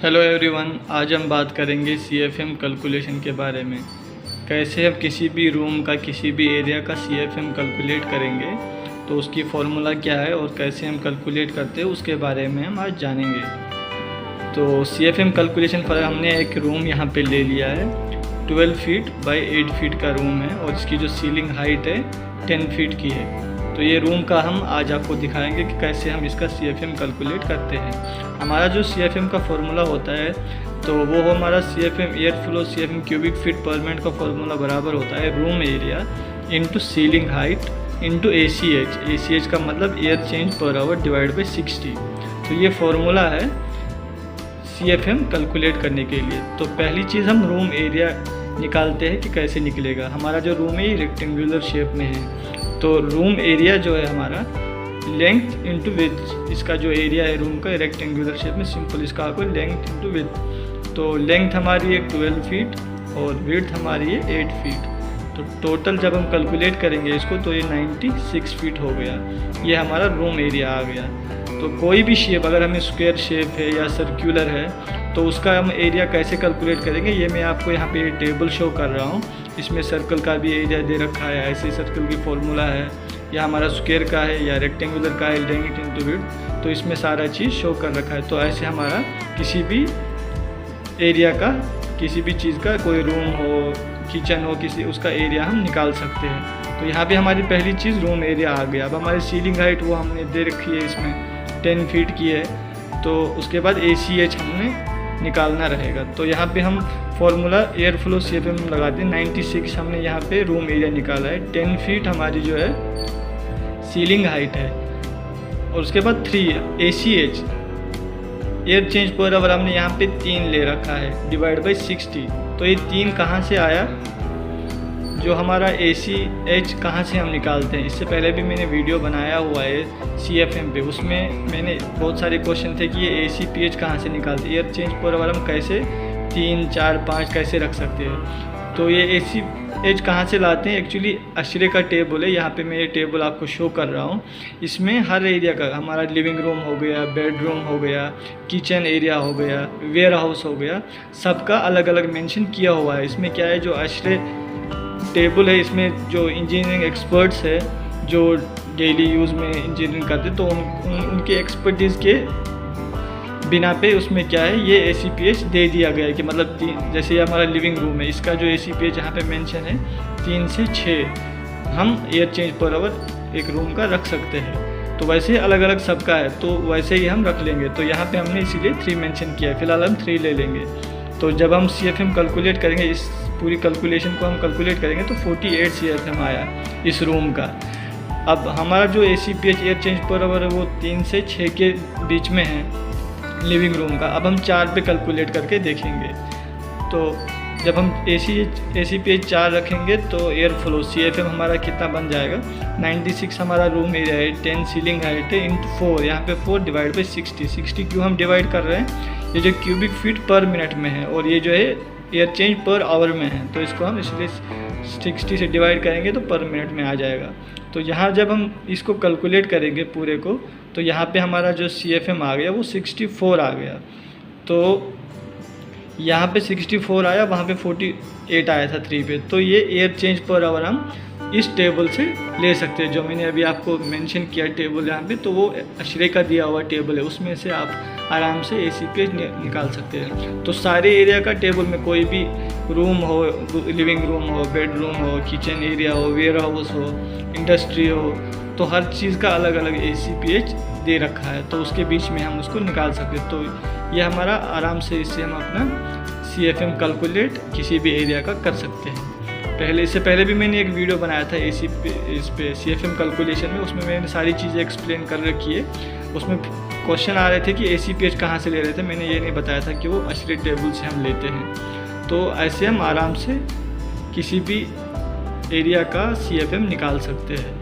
Hello everyone, आज हम बात करेंगे CFM कैलकुलेशन के बारे में। कैसे हम किसी भी रूम का, किसी भी एरिया का CFM कैलकुलेट करेंगे, तो उसकी फार्मूला क्या है और कैसे हम कैलकुलेट करते हैं उसके बारे में हम आज जानेंगे। तो CFM कैलकुलेशन पर हमने एक रूम यहाँ पे ले लिया है। 12 फीट बाई 8 फीट का रूम है और इसकी जो सीलिंग हाइट है 10 फीट की है। तो ये रूम का हम आज आपको दिखाएंगे कि कैसे हम इसका CFM कैलकुलेट करते हैं। हमारा जो CFM का फार्मूला होता है तो वो हमारा CFM air flow CFM cubic feet पर मिनट का फार्मूला बराबर होता है room area into ceiling height into ACH का मतलब air change per hour divide by 60। तो ये फार्मूला है CFM कैलकुलेट करने के लिए। तो पहली चीज़ हम रूम एरिया निकालते हैं कि कैसे निकलेगा। हमारा जो रूम है ये रेक्टेंगुलर शेप में है, तो रूम एरिया जो है हमारा लेंथ इंटू विड्थ, इसका जो एरिया है रूम का रेक्टेंगुलर शेप में, सिंपल इसका आपको लेंथ इंटू विड्थ। तो लेंथ हमारी है 12 फीट और विड्थ हमारी है 8 फीट। तो टोटल जब हम कैलकुलेट करेंगे इसको तो ये 96 फीट हो गया। ये हमारा रूम एरिया आ गया। तो कोई भी शेप, अगर हमें स्क्वायर शेप है या सर्कुलर है, तो उसका हम एरिया कैसे कैलकुलेट करेंगे ये मैं आपको यहाँ पे टेबल शो कर रहा हूँ। इसमें सर्कल का भी एरिया दे रखा है, ऐसे सर्कल की फॉर्मूला है, या हमारा स्क्वायर का है या रेक्टेंगुलर का है, लेंथ इंटू विड्थ। तो इसमें सारा चीज़ शो कर रखा है। तो ऐसे हमारा किसी भी एरिया का, किसी भी चीज़ का, कोई रूम हो, किचन हो, किसी उसका एरिया हम निकाल सकते हैं। तो यहाँ पे हमारी पहली चीज़ रूम एरिया आ गया। अब हमारी सीलिंग हाइट वो हमने दे रखी है, इसमें 10 फीट की है। तो उसके बाद ACH हमने निकालना रहेगा। तो यहाँ पे हम फार्मूला एयर फ्लो CFM लगाते हैं। 96 हमने यहाँ पे रूम एरिया निकाला है। 10 फीट हमारी जो है सीलिंग हाइट है और उसके बाद 3 ACH air change per hour हमने यहाँ पे 3 ले रखा है डिवाइड बाई 60। तो ये 3 कहाँ से आया, जो हमारा ACH कहाँ से हम निकालते हैं। इससे पहले भी मैंने वीडियो बनाया हुआ है CFM पे, उसमें मैंने बहुत सारे क्वेश्चन थे कि ये ACPH कहाँ से निकालते हैं, एयर चेंज पर आवर हम कैसे 3, 4, 5 कैसे रख सकते हैं। तो ये ACH कहाँ से लाते हैं, एक्चुअली अशरे का टेबल है। यहाँ पे मैं ये टेबल आपको शो कर रहा हूँ। इसमें हर एरिया का, हमारा लिविंग रूम हो गया, बेडरूम हो गया, किचन एरिया हो गया, वेयर हाउस हो गया, सबका अलग अलग मेंशन किया हुआ है। इसमें क्या है, जो अशरे टेबल है, इसमें जो इंजीनियरिंग एक्सपर्ट्स है, जो डेली यूज़ में इंजीनियरिंग करते, तो उनके एक्सपर्टीज़ के बिना पे उसमें क्या है, ये ACPH दे दिया गया है कि मतलब 3, जैसे हमारा लिविंग रूम है, इसका जो ACPH यहाँ पे मेंशन है 3 से 6 हम एयर चेंज पर आवर एक रूम का रख सकते हैं। तो वैसे अलग अलग सबका है, तो वैसे ही हम रख लेंगे। तो यहाँ पे हमने इसीलिए 3 मेंशन किया है, फिलहाल हम 3 ले लेंगे। तो जब हम CFM कैलकुलेट करेंगे, इस पूरी कैलकुलेशन को हम कैलकुलेट करेंगे तो 48 CFM आया इस रूम का। अब हमारा जो ACPH air change per hour है वो 3 से 6 के बीच में है लिविंग रूम का। अब हम 4 पे कैलकुलेट करके देखेंगे। तो जब हम ACPH 4 रखेंगे तो एयर फ्लो CFM हमारा कितना बन जाएगा, 96 हमारा रूम एरिया है, 10 सीलिंग हाइट है इंटू 4, यहाँ पे 4 डिवाइड बाई 60 क्यों हम डिवाइड कर रहे हैं, ये जो क्यूबिक फीट पर मिनट में है और ये जो है एयर चेंज पर आवर में है, तो इसको हम इसलिए 60 से डिवाइड करेंगे तो पर मिनट में आ जाएगा। तो यहाँ जब हम इसको कैलकुलेट करेंगे पूरे को, तो यहाँ पे हमारा जो CFM आ गया वो 64 आ गया। तो यहाँ पे 64 आया, वहाँ पे 48 आया था 3 पे। तो ये एयर चेंज पर आवर हम इस टेबल से ले सकते हैं, जो मैंने अभी आपको मेंशन किया टेबल यहाँ पे, तो वो अशरे का दिया हुआ टेबल है, उसमें से आप आराम से ACPH निकाल सकते हैं। तो सारे एरिया का टेबल में कोई भी रूम हो, लिविंग रूम हो, बेडरूम हो, किचन एरिया हो, वेयर हाउस हो, इंडस्ट्री हो, तो हर चीज़ का अलग अलग ACPH दे रखा है, तो उसके बीच में हम उसको निकाल सकते हैं। तो ये हमारा आराम से, इससे हम अपना CFM कैलकुलेट किसी भी एरिया का कर सकते हैं। इससे पहले भी मैंने एक वीडियो बनाया था इस पे CFM कैलकुलेशन में, उसमें मैंने सारी चीज़ें एक्सप्लेन कर रखी है। उसमें क्वेश्चन आ रहे थे कि ACPH कहाँ से ले रहे थे, मैंने ये नहीं बताया था कि वो अशरे टेबल से हम लेते हैं। तो ऐसे हम आराम से किसी भी एरिया का CFM निकाल सकते हैं।